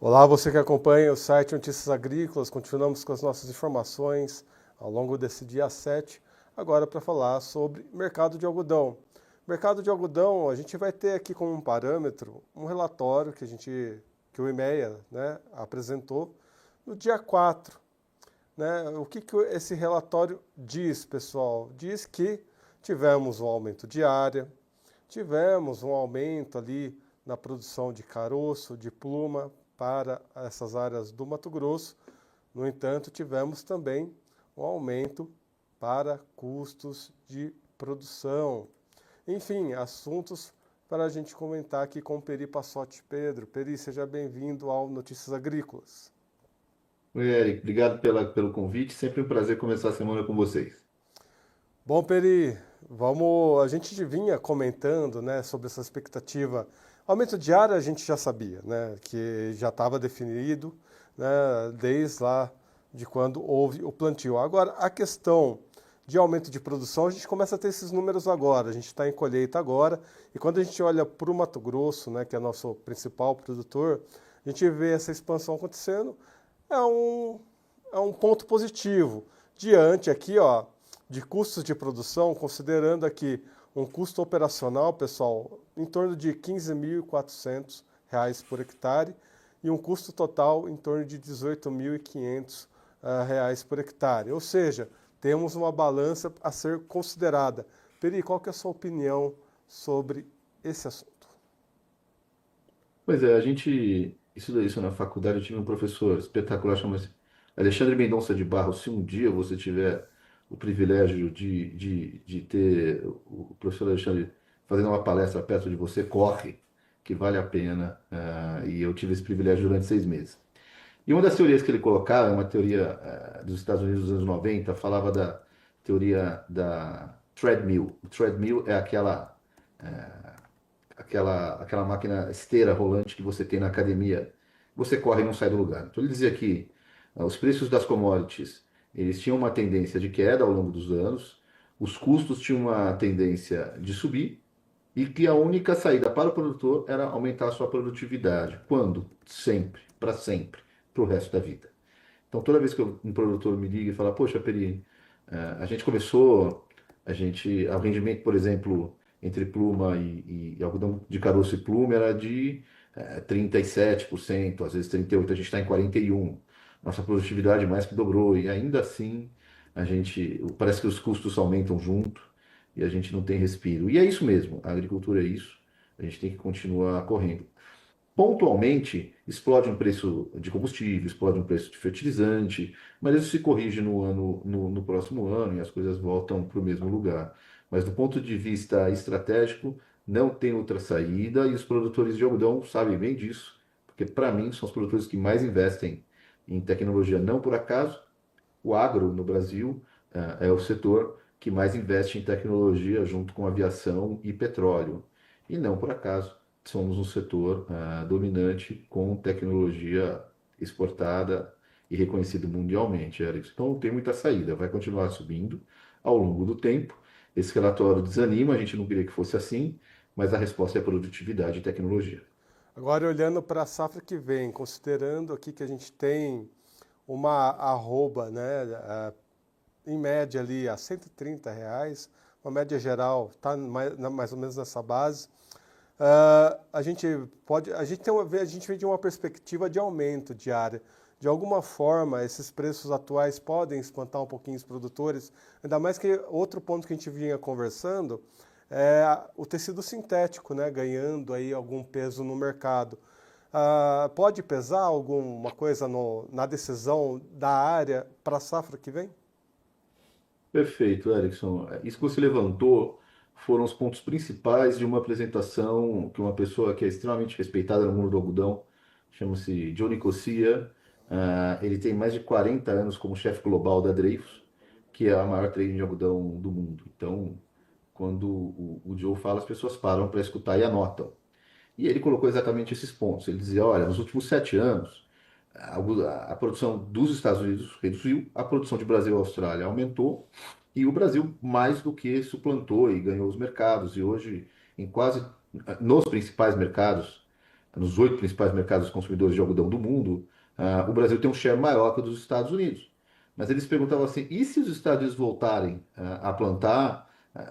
Olá, você que acompanha o site Notícias Agrícolas, continuamos com as nossas informações ao longo desse dia 7, agora para falar sobre mercado de algodão. Mercado de algodão, a gente vai ter aqui como um parâmetro um relatório que o IMEA, né, apresentou no dia 4. Né? O que esse relatório diz, pessoal? Diz que tivemos um aumento de área, tivemos um aumento ali na produção de caroço, de pluma para essas áreas do Mato Grosso. No entanto, tivemos também um aumento para custos de produção. Enfim, assuntos para a gente comentar aqui com o Peri Passotti. Pedro, Peri, seja bem-vindo ao Notícias Agrícolas. Oi, Eric, obrigado pelo convite. Sempre um prazer começar a semana com vocês. Bom, Peri, a gente vinha comentando, né, sobre essa expectativa. Aumento de área a gente já sabia, né, que já estava definido, né, desde lá de quando houve o plantio. Agora, a questão de aumento de produção, a gente começa a ter esses números agora. A gente está em colheita agora, e quando a gente olha para o Mato Grosso, né, que é nosso principal produtor, a gente vê essa expansão acontecendo. É um, é um ponto positivo. Diante aqui, ó, de custos de produção, considerando aqui um custo operacional, pessoal, em torno de R$ 15.400 por hectare e um custo total em torno de R$ 18.500 por hectare. Ou seja, temos uma balança a ser considerada. Peri, qual que é a sua opinião sobre esse assunto? Pois é, isso na faculdade, eu tive um professor espetacular, chama-se Alexandre Mendonça de Barros. Se um dia você tiver o privilégio de ter o professor Alexandre fazendo uma palestra perto de você, corre, que vale a pena. E eu tive esse privilégio durante 6 meses. E uma das teorias que ele colocava, uma teoria dos Estados Unidos dos anos 90, falava da teoria da treadmill. O treadmill é aquela máquina esteira rolante que você tem na academia. Você corre e não sai do lugar. Então ele dizia que os preços das commodities, eles tinham uma tendência de queda ao longo dos anos, os custos tinham uma tendência de subir, e que a única saída para o produtor era aumentar a sua produtividade. Quando? Sempre, para sempre, para o resto da vida. Então, toda vez que um produtor me liga e fala, poxa, Peri, a gente começou, o rendimento, por exemplo, entre pluma e algodão de caroço e pluma era de 37%, às vezes 38%, a gente está em 41%. Nossa produtividade mais que dobrou, e ainda assim, parece que os custos aumentam junto e a gente não tem respiro. E é isso mesmo, a agricultura é isso, a gente tem que continuar correndo. Pontualmente, explode um preço de combustível, explode um preço de fertilizante, mas isso se corrige no próximo ano e as coisas voltam para o mesmo lugar. Mas do ponto de vista estratégico, não tem outra saída e os produtores de algodão sabem bem disso, porque para mim são os produtores que mais investem em tecnologia. Não por acaso, o agro no Brasil é o setor que mais investe em tecnologia junto com aviação e petróleo. E não por acaso somos um setor dominante com tecnologia exportada e reconhecido mundialmente, Eric. Então não tem muita saída, vai continuar subindo ao longo do tempo. Esse relatório desanima, a gente não queria que fosse assim, mas a resposta é produtividade e tecnologia. Agora, olhando para a safra que vem, considerando aqui que a gente tem uma arroba, né, em média ali a R$ 130, uma média geral, está mais ou menos nessa base. A gente vem de uma perspectiva de aumento de área. De alguma forma, esses preços atuais podem espantar um pouquinho os produtores, ainda mais que outro ponto que a gente vinha conversando é o tecido sintético, né, ganhando aí algum peso no mercado. Pode pesar alguma coisa na decisão da área para a safra que vem? Perfeito, Erickson. Isso que você levantou foram os pontos principais de uma apresentação que uma pessoa que é extremamente respeitada no mundo do algodão, chama-se Johnny Cossier. Ele tem mais de 40 anos como chefe global da Dreyfus, que é a maior trading de algodão do mundo. Então, quando o Joe fala, as pessoas param para escutar e anotam. E ele colocou exatamente esses pontos. Ele dizia: olha, nos últimos 7 anos, a produção dos Estados Unidos reduziu, a produção de Brasil e Austrália aumentou, e o Brasil mais do que suplantou e ganhou os mercados. E hoje, nos principais mercados, nos 8 principais mercados consumidores de algodão do mundo, o Brasil tem um share maior que o dos Estados Unidos. Mas eles perguntavam assim: e se os Estados Unidos voltarem a plantar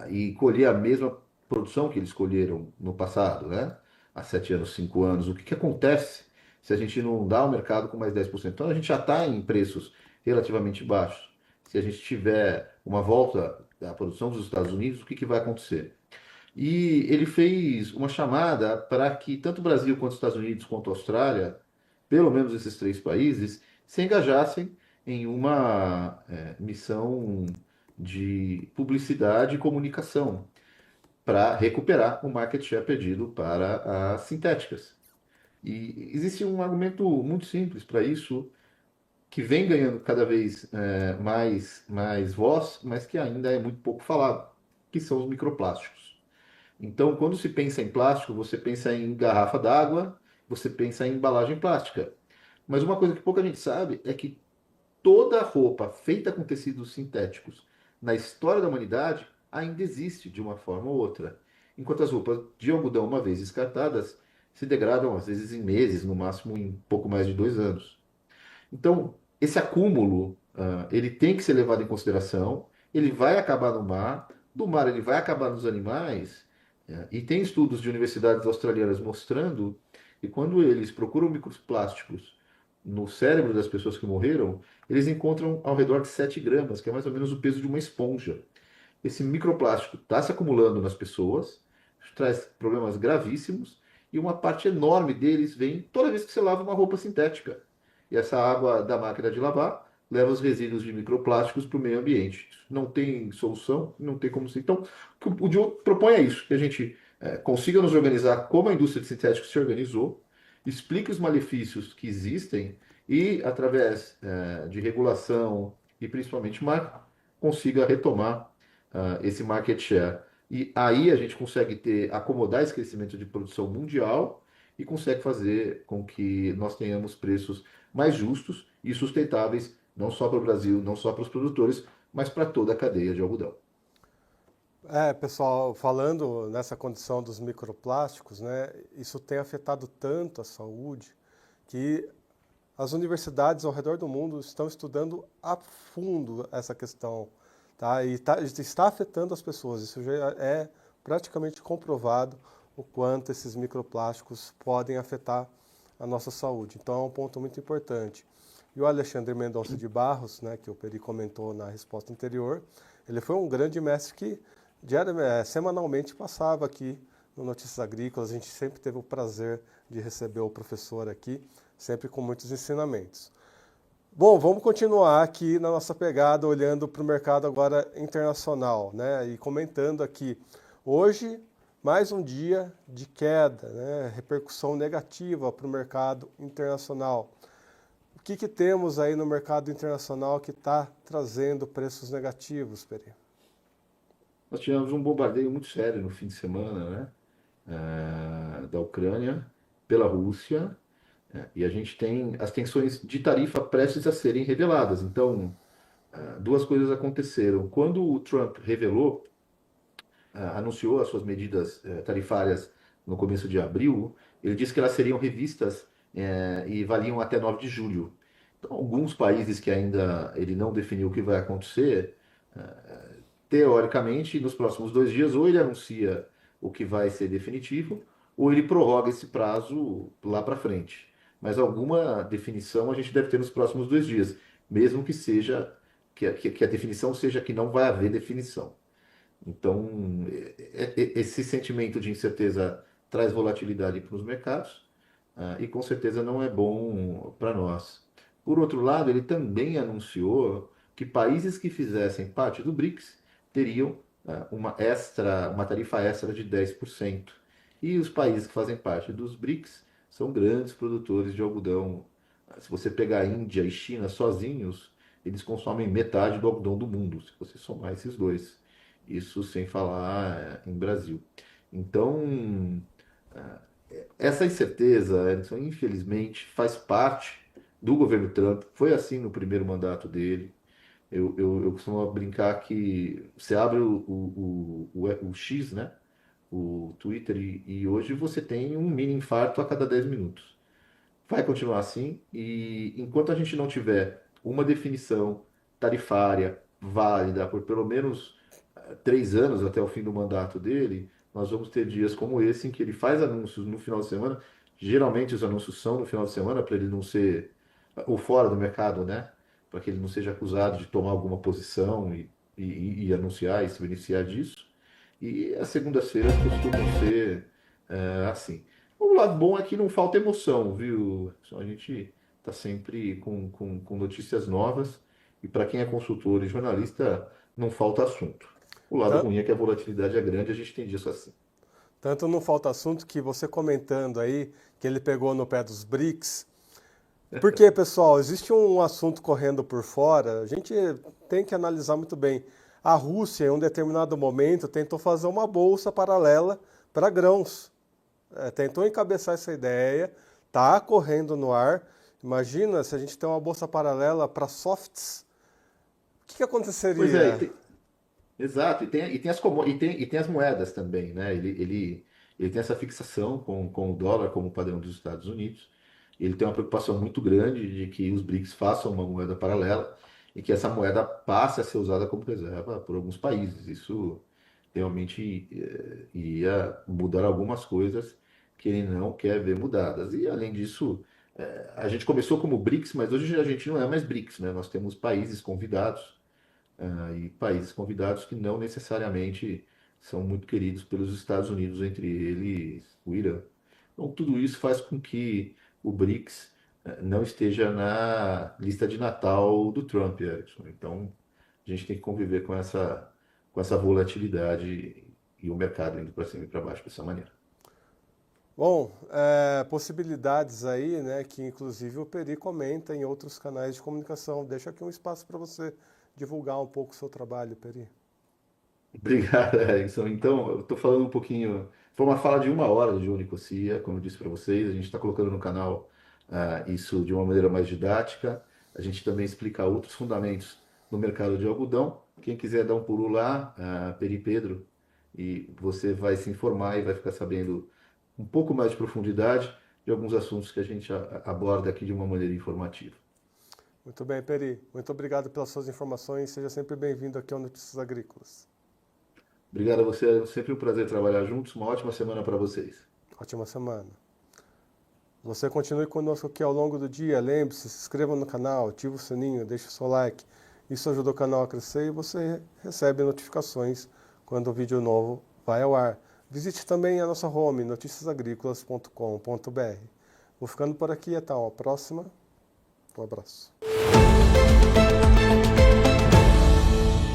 e colher a mesma produção que eles colheram no passado, né? Há 7 anos, 5 anos, o que que acontece se a gente não dá ao mercado com mais 10%? Então a gente já está em preços relativamente baixos. Se a gente tiver uma volta da produção dos Estados Unidos, o que que vai acontecer? E ele fez uma chamada para que tanto o Brasil quanto os Estados Unidos quanto a Austrália, pelo menos esses 3 países, se engajassem em uma missão de publicidade e comunicação para recuperar o market share perdido para as sintéticas. E existe um argumento muito simples para isso, que vem ganhando cada vez mais voz, mas que ainda é muito pouco falado, que são os microplásticos. Então, quando se pensa em plástico, você pensa em garrafa d'água, você pensa em embalagem plástica. Mas uma coisa que pouca gente sabe é que toda roupa feita com tecidos sintéticos na história da humanidade ainda existe de uma forma ou outra. Enquanto as roupas de algodão, uma vez descartadas, se degradam às vezes em meses, no máximo em pouco mais de 2 anos. Então, esse acúmulo, ele tem que ser levado em consideração. Ele vai acabar no mar, do mar ele vai acabar nos animais. E tem estudos de universidades australianas mostrando que quando eles procuram microplásticos no cérebro das pessoas que morreram, eles encontram ao redor de 7 gramas, que é mais ou menos o peso de uma esponja. Esse microplástico está se acumulando nas pessoas, traz problemas gravíssimos, e uma parte enorme deles vem toda vez que você lava uma roupa sintética. E essa água da máquina de lavar leva os resíduos de microplásticos para o meio ambiente. Não tem solução, não tem como ser. Então, o que o Diogo propõe é isso, que a gente consiga nos organizar como a indústria de sintéticos se organizou, explique os malefícios que existem e, através de regulação e principalmente marca, consiga retomar esse market share. E aí a gente consegue acomodar esse crescimento de produção mundial e consegue fazer com que nós tenhamos preços mais justos e sustentáveis, não só para o Brasil, não só para os produtores, mas para toda a cadeia de algodão. Pessoal, falando nessa condição dos microplásticos, né, isso tem afetado tanto a saúde que as universidades ao redor do mundo estão estudando a fundo essa questão, tá? E está afetando as pessoas. Isso já é praticamente comprovado o quanto esses microplásticos podem afetar a nossa saúde. Então é um ponto muito importante. E o Alexandre Mendonça de Barros, né, que o Peri comentou na resposta anterior, ele foi um grande mestre que semanalmente passava aqui no Notícias Agrícolas. A gente sempre teve o prazer de receber o professor aqui, sempre com muitos ensinamentos. Bom, vamos continuar aqui na nossa pegada, olhando para o mercado agora internacional, né? E comentando aqui, hoje, mais um dia de queda, né? Repercussão negativa para o mercado internacional. O que temos aí no mercado internacional que está trazendo preços negativos, Peri? Nós tivemos um bombardeio muito sério no fim de semana, né? Da Ucrânia pela Rússia, e a gente tem as tensões de tarifa prestes a serem reveladas. Então, duas coisas aconteceram. Quando o Trump anunciou as suas medidas tarifárias no começo de abril, ele disse que elas seriam revistas e valiam até 9 de julho. Então, alguns países que ainda ele não definiu o que vai acontecer, teoricamente, nos próximos 2 dias, ou ele anuncia o que vai ser definitivo, ou ele prorroga esse prazo lá para frente. Mas alguma definição a gente deve ter nos próximos 2 dias, mesmo que seja que a definição seja que não vai haver definição. Então, esse sentimento de incerteza traz volatilidade para os mercados, e com certeza não é bom para nós. Por outro lado, ele também anunciou que países que fizessem parte do BRICS teriam uma tarifa extra de 10%. E os países que fazem parte dos BRICS são grandes produtores de algodão. Se você pegar a Índia e China sozinhos, eles consomem metade do algodão do mundo, se você somar esses dois. Isso sem falar em Brasil. Então, essa incerteza, Edson, infelizmente, faz parte do governo Trump. Foi assim no primeiro mandato dele. Eu costumo brincar que você abre o X, né? o Twitter e hoje você tem um mini infarto a cada 10 minutos. Vai continuar assim e enquanto a gente não tiver uma definição tarifária válida por pelo menos 3 anos até o fim do mandato dele, nós vamos ter dias como esse em que ele faz anúncios no final de semana. Geralmente os anúncios são no final de semana para ele não ser ou fora do mercado, né? Para que ele não seja acusado de tomar alguma posição e anunciar e se beneficiar disso. E as segundas-feiras costumam ser assim. O lado bom é que não falta emoção, viu? A gente está sempre com notícias novas e para quem é consultor e jornalista, não falta assunto. O lado Tan- ruim é que a volatilidade é grande, a gente tem disso assim. Tanto não falta assunto que você comentando aí que ele pegou no pé dos BRICS. Porque, pessoal, existe um assunto correndo por fora, a gente tem que analisar muito bem. A Rússia, em um determinado momento, tentou fazer uma bolsa paralela para grãos. Tentou encabeçar essa ideia, está correndo no ar. Imagina se a gente tem uma bolsa paralela para softs. O que Pois é, aconteceria? exato, e tem as moedas também, né? Ele tem essa fixação com o dólar como padrão dos Estados Unidos. Ele tem uma preocupação muito grande de que os BRICS façam uma moeda paralela e que essa moeda passe a ser usada como reserva por alguns países. Isso realmente iria mudar algumas coisas que ele não quer ver mudadas. E além disso, a gente começou como BRICS, mas hoje a gente não é mais BRICS, né? Nós temos países convidados e países convidados que não necessariamente são muito queridos pelos Estados Unidos, entre eles o Irã. Então, tudo isso faz com que o BRICS não esteja na lista de Natal do Trump, Erickson. Então, a gente tem que conviver com essa volatilidade e o mercado indo para cima e para baixo dessa maneira. Bom, possibilidades aí, né, que inclusive o Peri comenta em outros canais de comunicação. Deixa aqui um espaço para você divulgar um pouco o seu trabalho, Peri. Obrigado, Erickson. Então, eu estou falando um pouquinho. Foi uma fala de 1 hora de Unicosia, como eu disse para vocês. A gente está colocando no canal isso de uma maneira mais didática. A gente também explica outros fundamentos no mercado de algodão. Quem quiser dar um pulo lá, Peri Pedro, e você vai se informar e vai ficar sabendo um pouco mais de profundidade de alguns assuntos que a gente aborda aqui de uma maneira informativa. Muito bem, Peri. Muito obrigado pelas suas informações. Seja sempre bem-vindo aqui ao Notícias Agrícolas. Obrigado a você, é sempre um prazer trabalhar juntos. Uma ótima semana para vocês. Ótima semana. Você continue conosco aqui ao longo do dia. Lembre-se, se inscreva no canal, ative o sininho, deixe o seu like. Isso ajuda o canal a crescer e você recebe notificações quando o vídeo novo vai ao ar. Visite também a nossa home, noticiasagricolas.com.br. Vou ficando por aqui, até uma próxima. Um abraço.